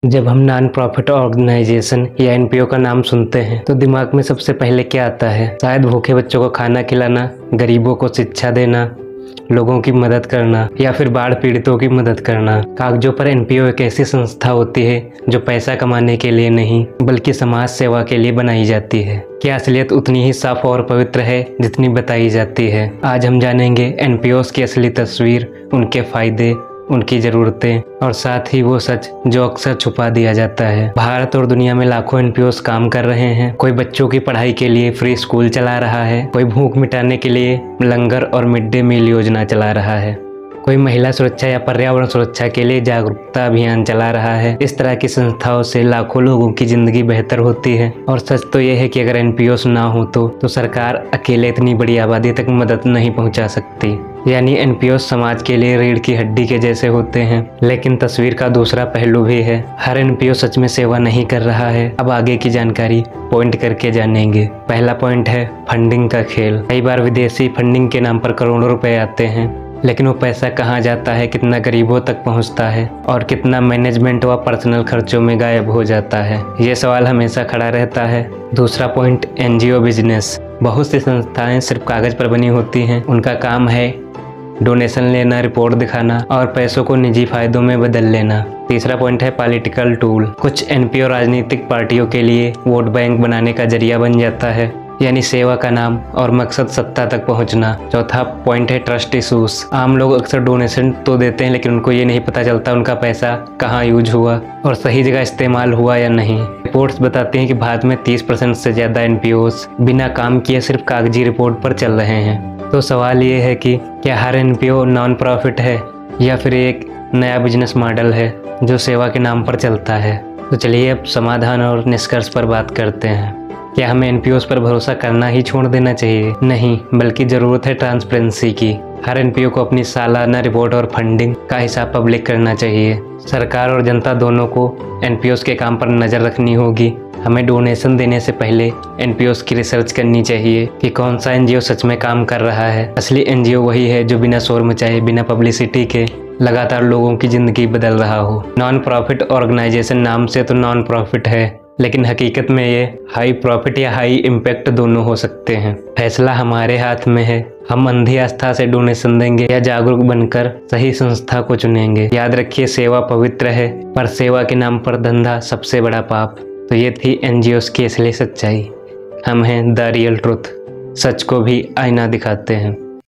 जब हम non profit organisation या एनपीओ का नाम सुनते हैं तो दिमाग में सबसे पहले क्या आता है? शायद भूखे बच्चों को खाना खिलाना, गरीबों को शिक्षा देना, लोगों की मदद करना या फिर बाढ़ पीड़ितों की मदद करना। कागजों पर एनपीओ एक ऐसी संस्था होती है जो पैसा कमाने के लिए नहीं बल्कि समाज सेवा के लिए बनाई जाती है। क्या असलियत उतनी ही साफ और पवित्र है जितनी बताई जाती है? आज हम जानेंगे एनपीओस की असली तस्वीर, उनके फायदे, उनकी ज़रूरतें और साथ ही वो सच जो अक्सर छुपा दिया जाता है। भारत और दुनिया में लाखों एनपीओस काम कर रहे हैं। कोई बच्चों की पढ़ाई के लिए फ्री स्कूल चला रहा है, कोई भूख मिटाने के लिए लंगर और मिड डे मील योजना चला रहा है, कोई महिला सुरक्षा या पर्यावरण सुरक्षा के लिए जागरूकता अभियान चला रहा है। इस तरह की संस्थाओं से लाखों लोगों की जिंदगी बेहतर होती है। और सच तो यह है कि अगर एनपीओस ना हो तो सरकार अकेले इतनी बड़ी आबादी तक मदद नहीं पहुंचा सकती। यानी एनपीओस समाज के लिए रीढ़ की हड्डी के जैसे होते हैं। लेकिन तस्वीर का दूसरा पहलू भी है। हर एनपीओ सच में सेवा नहीं कर रहा है। अब आगे की जानकारी पॉइंट करके जानेंगे। पहला पॉइंट है फंडिंग का खेल। कई बार विदेशी फंडिंग के नाम पर करोड़ों रुपए आते हैं, लेकिन वो पैसा कहाँ जाता है, कितना गरीबों तक पहुँचता है और कितना मैनेजमेंट व पर्सनल खर्चों में गायब हो जाता है, ये सवाल हमेशा खड़ा रहता है। दूसरा पॉइंट एनजीओ बिजनेस। बहुत सी संस्थाएं सिर्फ कागज पर बनी होती हैं। उनका काम है डोनेशन लेना, रिपोर्ट दिखाना और पैसों को निजी फायदों में बदल लेना। तीसरा पॉइंट है पॉलिटिकल टूल। कुछ एनपीओ राजनीतिक पार्टियों के लिए वोट बैंक बनाने का जरिया बन जाता है, यानी सेवा का नाम और मकसद सत्ता तक पहुंचना। चौथा पॉइंट है ट्रस्ट इशूज। आम लोग अक्सर डोनेशन तो देते हैं, लेकिन उनको ये नहीं पता चलता उनका पैसा कहाँ यूज हुआ और सही जगह इस्तेमाल हुआ या नहीं। रिपोर्ट्स बताती हैं कि भारत में 30% से ज़्यादा एनपीओस बिना काम किए सिर्फ कागजी रिपोर्ट पर चल रहे हैं। तो सवाल ये है कि क्या हर एनपीओ नॉन प्रॉफिट है या फिर एक नया बिजनेस मॉडल है जो सेवा के नाम पर चलता है? तो चलिए अब समाधान और निष्कर्ष पर बात करते हैं। क्या हमें एनपीओस पर भरोसा करना ही छोड़ देना चाहिए? नहीं, बल्कि ज़रूरत है ट्रांसपेरेंसी की। हर एनपीओ को अपनी सालाना रिपोर्ट और फंडिंग का हिसाब पब्लिक करना चाहिए। सरकार और जनता दोनों को एनपीओस के काम पर नज़र रखनी होगी। हमें डोनेशन देने से पहले एनपीओस की रिसर्च करनी चाहिए कि कौन सा एनजीओ सच में काम कर रहा है। असली एनजीओ वही है जो बिना शोर मचाए, बिना पब्लिसिटी के लगातार लोगों की ज़िंदगी बदल रहा हो। नॉन प्रॉफिट ऑर्गेनाइजेशन नाम से तो नॉन प्रॉफिट है, लेकिन हकीकत में ये हाई प्रॉफिट या हाई इम्पैक्ट दोनों हो सकते हैं। फैसला हमारे हाथ में है। हम अंधी आस्था से डोनेशन देंगे या जागरूक बनकर सही संस्था को चुनेंगे। याद रखिए, सेवा पवित्र है, पर सेवा के नाम पर धंधा सबसे बड़ा पाप। तो ये थी एनजीओस की असली सच्चाई। हम हैं द रियल ट्रुथ। सच को भी आईना दिखाते हैं।